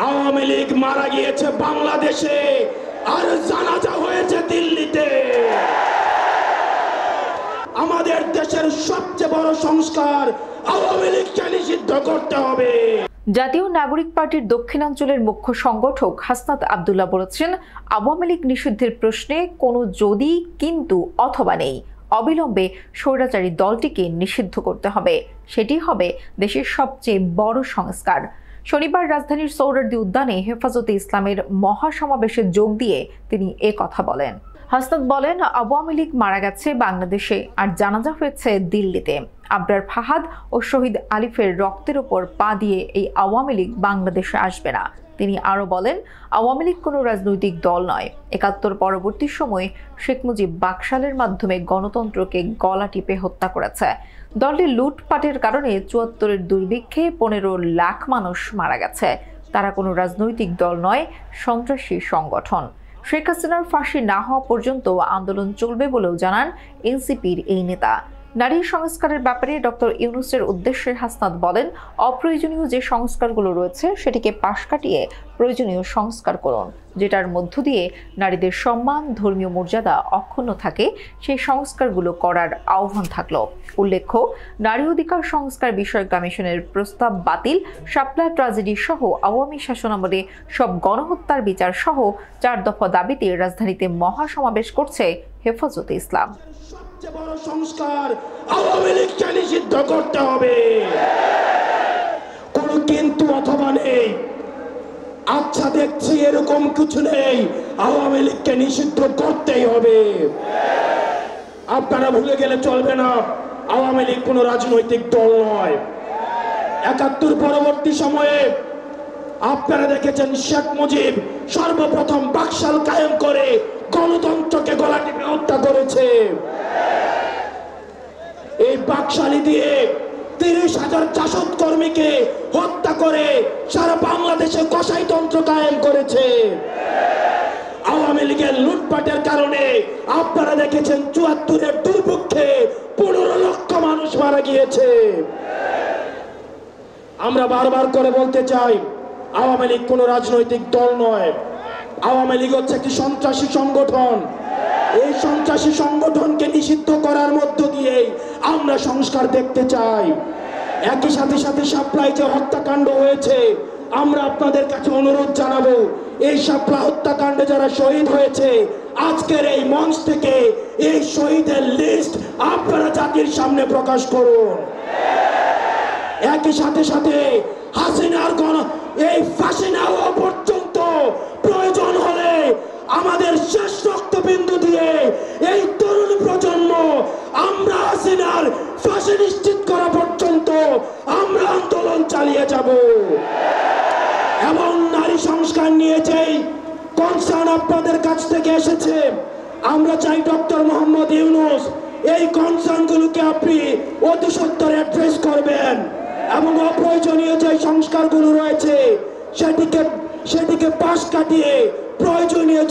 আওয়ামী লীগ মারা গিয়েছে বাংলাদেশে আর জানাজা হয়েছে দিল্লিতে। আমাদের দেশের সবচেয়ে বড় সংস্কার আওয়ামী লীগকে নিষিদ্ধ করতে হবে। জাতীয় নাগরিক পার্টির দক্ষিণাঞ্চলের মুখ্য সংগঠক হাসনাত আব্দুল্লাহ বলেছেন, আওয়ামী লীগ নিষিদ্ধের প্রশ্নে কোনো যদি কিন্তু অথবা নেই। অবিলম্বে স্বৈরাচারী দলটিকে নিষিদ্ধ করতে হবে। সেটি হবে দেশের সবচেয়ে বড় সংস্কার। শনিবার রাজধানীর সোহরাওয়ার্দী উদ্যানে হেফাজতে ইসলামের মহাসমাবেশে যোগ দিয়ে তিনি কথা বলেন। হাসনাত বলেন, আওয়ামী লীগ মারা গেছে বাংলাদেশে আর জানাজা হয়েছে দিল্লিতে। আবরার ফাহাদ ও শহীদ আলিফের রক্তের উপর পা দিয়ে এই আওয়ামী লীগ বাংলাদেশে আসবে না। তিনি আরো বলেন, আওয়ামী লীগ কোনো রাজনৈতিক দল নয়। ৭১ পরবর্তী সময়ে শেখ মুজিব বাকশালের মাধ্যমে গণতন্ত্রকে গলা টিপে হত্যা করেছে। দলটি লুটপাটের কারণে ৭৪-এর দুর্ভিক্ষে ১৫ লাখ মানুষ মারা গেছে। তারা কোনো রাজনৈতিক দল নয়, সন্ত্রাসী সংগঠন। শেখ হাসিনার ফাঁসি না হওয়া পর্যন্ত আন্দোলন চলবে বলেও জানান এনসিপির এই নেতা। নারী সংস্কারের ব্যাপারে ডক্টর ইউনূসের উদ্দেশ্যে হাসনাত বলেন, অপ্রয়োজনীয় যে সংস্কারগুলো রয়েছে সেটিকে পাশ কাটিয়ে প্রয়োজনীয় সংস্কার করুন, যেটার মধ্য দিয়ে নারীদের সম্মান, ধর্মীয় মর্যাদা অক্ষুণ্ণ থাকে, সেই সংস্কারগুলো করার আহ্বান থাকলো। উল্লেখ্য, নারী অধিকার সংস্কার বিষয়ক কমিশনের প্রস্তাব বাতিল, শাপলা ট্র্যাজেডি সহ আওয়ামী শাসনামলে সব গণহত্যার বিচার সহ ৪ দফা দাবিতে রাজধানীতে মহাসমাবেশ করছে হেফাজতে ইসলাম। সবচেয়ে বড় সংস্কার আওয়ামী লীগকে নিষিদ্ধ করতে হবে। কোনো কিন্তু অথবা নেই। আচ্ছা, দেখছি এরকম কিছু নেই, আওয়ামী লীগকে নিষিদ্ধ করতেই হবে। আপনারা ভুলে গেলে চলবে না, আওয়ামী লীগ কোনো রাজনৈতিক দল নয়। ৭১ পরবর্তী সময়ে আপনারা দেখেছেন শেখ মুজিব সর্বপ্রথম বাকশাল কায়েম করে গণতন্ত্রকে গলা টিপে হত্যা করেছে। এই বাকশালী দিয়ে ৩০,০০০ জাসদ কর্মীকে হত্যা করে সারা বাংলাদেশে কসাইতন্ত্র কায়েম করেছে। আওয়ামী লীগের লুটপাটের কারণে আপনারা দেখেছেন ৭৪-এর দুর্ভিক্ষে ১৫ লক্ষ মানুষ মারা গিয়েছে। আমরা বারবার করে বলতে চাই, আওয়ামী লীগ কোনো রাজনৈতিক দল নয়। আওয়ামী লীগ হচ্ছে একটি সন্ত্রাসী সংগঠন। এই সন্ত্রাসী সংগঠনকে নিষিদ্ধ করার মধ্য দিয়ে আমরা সংস্কার দেখতে চাই। একই সাথে সাথে শাপলায় যে হত্যাকাণ্ড হয়েছে, আমরা আপনাদের কাছে অনুরোধ জানাবো, এই শাপলা হত্যাকাণ্ডে যারা শহীদ হয়েছে, আজকের এই মঞ্চ থেকে এই শহীদের লিস্ট আপনারা জাতির সামনে প্রকাশ করুন। একই সাথে সাথে হাসিনার এই ফাঁসি না হওয়া পর্যন্ত প্রয়োজন হলে আমাদের শেষ রক্তবিন্দু দিয়ে এই তরুণ প্রজন্ম আমরা হাসিনার ফাঁসি নিশ্চিত করা পর্যন্ত আমরা আন্দোলন চালিয়ে যাব। এবং নারী সংস্কার নিয়ে যেই কনসার্ন আপনাদের কাছ থেকে এসেছে, আমরা চাই ডক্টর মোহাম্মদ ইউনূস এই কনসার্নগুলোকে আপনি অতি সত্বর অ্যাড্রেস করবেন এবং অপ্রয়োজনীয় যে সংস্কারগুলো রয়েছে সেটিকে পাশ কাটিয়ে প্রয়োজনীয়